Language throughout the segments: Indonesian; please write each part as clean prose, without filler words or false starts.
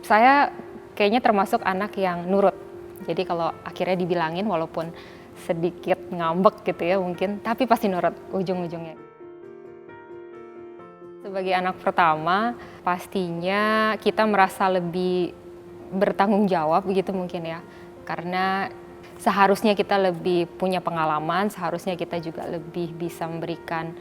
Saya kayaknya termasuk anak yang nurut. Jadi kalau akhirnya dibilangin walaupun sedikit ngambek gitu ya mungkin, tapi pasti nurut ujung-ujungnya. Sebagai anak pertama, pastinya kita merasa lebih bertanggung jawab gitu mungkin ya. Karena seharusnya kita lebih punya pengalaman, seharusnya kita juga lebih bisa memberikan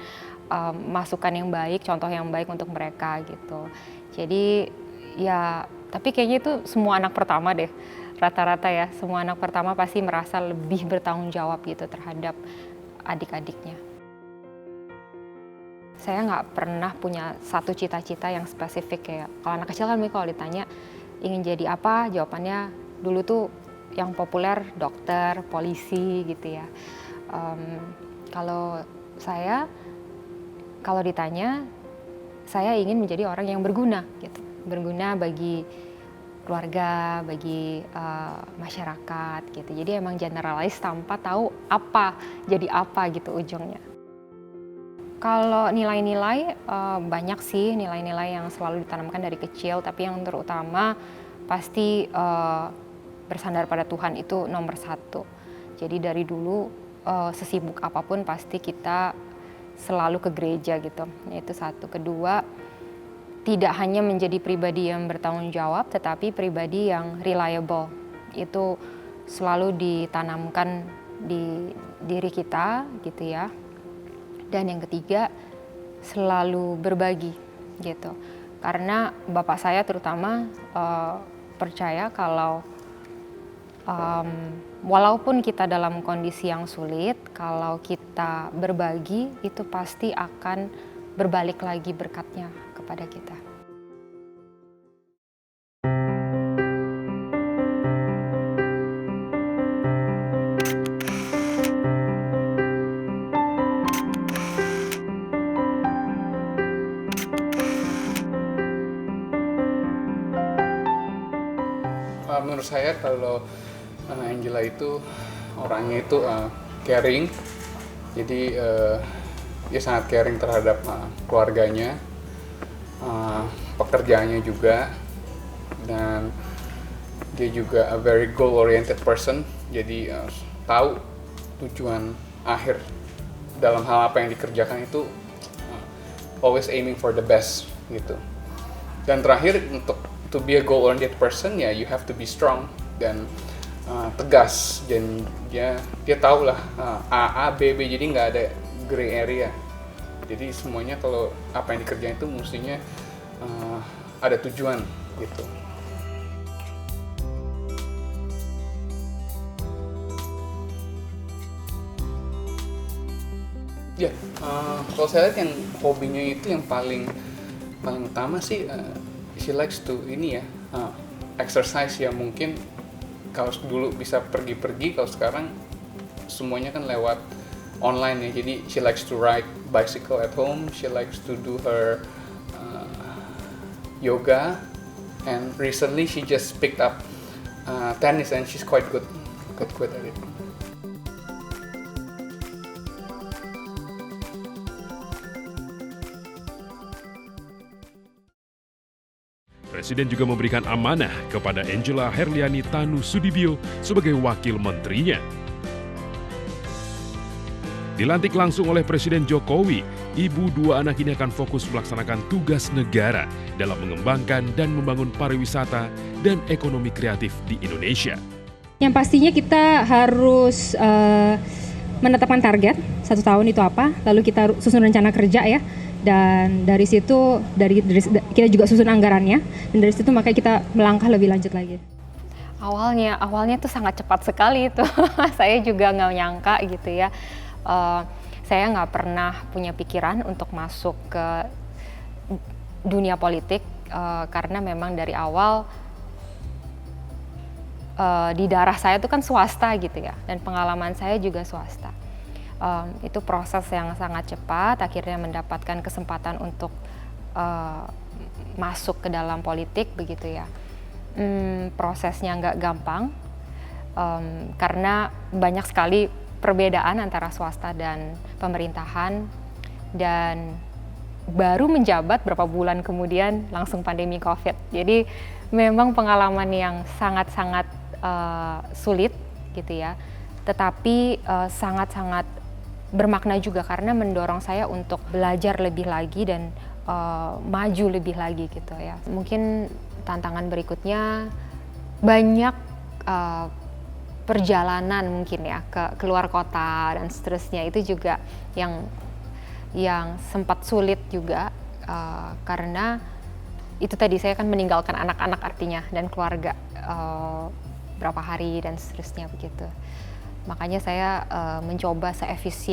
masukan yang baik, contoh yang baik untuk mereka gitu. Jadi ya, tapi kayaknya itu semua anak pertama deh, rata-rata ya, semua anak pertama pasti merasa lebih bertanggung jawab gitu terhadap adik-adiknya. Saya nggak pernah punya satu cita-cita yang spesifik kayak, kalau anak kecil kan kalau ditanya ingin jadi apa, jawabannya dulu tuh yang populer dokter, polisi gitu ya. Kalau saya, kalau ditanya, saya ingin menjadi orang yang berguna gitu, berguna bagi keluarga, bagi masyarakat gitu. Jadi emang generalis tanpa tahu apa, jadi apa gitu ujungnya. Kalau nilai-nilai, banyak sih nilai-nilai yang selalu ditanamkan dari kecil, tapi yang terutama pasti bersandar pada Tuhan itu nomor satu. Jadi dari dulu sesibuk apapun pasti kita selalu ke gereja gitu, itu satu. Kedua, tidak hanya menjadi pribadi yang bertanggung jawab, tetapi pribadi yang reliable. Itu selalu ditanamkan di diri kita gitu ya. Dan yang ketiga, selalu berbagi gitu. Karena bapak saya terutama percaya kalau walaupun kita dalam kondisi yang sulit, kalau kita berbagi itu pasti akan berbalik lagi berkatnya kepada kita. Menurut saya kalau Angela itu orangnya itu caring, jadi dia sangat caring terhadap keluarganya, pekerjaannya juga, dan dia juga a very goal oriented person, jadi tahu tujuan akhir dalam hal apa yang dikerjakan itu always aiming for the best gitu. Dan terakhir, untuk to be a goal oriented person ya you have to be strong dan tegas, dan dia tahu lah A B B, jadi nggak ada gray area. Jadi semuanya kalau apa yang dikerjain itu mestinya ada tujuan gitu. Ya, kalau saya lihat yang hobinya itu yang paling utama sih, she likes to ini ya, exercise ya. Mungkin kalau dulu bisa pergi-pergi, kalau sekarang semuanya kan lewat online ya. Jadi she likes to ride bicycle at home, she likes to do her yoga, and recently she just picked up tennis and she's quite good at it. Presiden juga memberikan amanah kepada Angela Herliani Tanu Sudibyo sebagai wakil menterinya. Dilantik langsung oleh Presiden Jokowi, ibu dua anak ini akan fokus melaksanakan tugas negara dalam mengembangkan dan membangun pariwisata dan ekonomi kreatif di Indonesia. Yang pastinya kita harus menetapkan target 1 tahun itu apa, lalu kita susun rencana kerja ya. Dan dari situ kita juga susun anggarannya, dan dari situ makanya kita melangkah lebih lanjut lagi. Awalnya tuh sangat cepat sekali itu. Saya juga nggak nyangka gitu ya. Saya nggak pernah punya pikiran untuk masuk ke dunia politik karena memang dari awal di darah saya itu kan swasta gitu ya, dan pengalaman saya juga swasta. Itu proses yang sangat cepat, akhirnya mendapatkan kesempatan untuk masuk ke dalam politik begitu ya. Prosesnya nggak gampang karena banyak sekali perbedaan antara swasta dan pemerintahan, dan baru menjabat berapa bulan kemudian langsung pandemi COVID. Jadi memang pengalaman yang sangat-sangat sulit gitu ya, tetapi sangat-sangat bermakna juga karena mendorong saya untuk belajar lebih lagi dan maju lebih lagi gitu ya. Mungkin tantangan berikutnya banyak perjalanan mungkin ya ke keluar kota dan seterusnya, itu juga yang sempat sulit juga karena itu tadi saya kan meninggalkan anak-anak artinya dan keluarga berapa hari dan seterusnya begitu. Makanya saya mencoba seefisien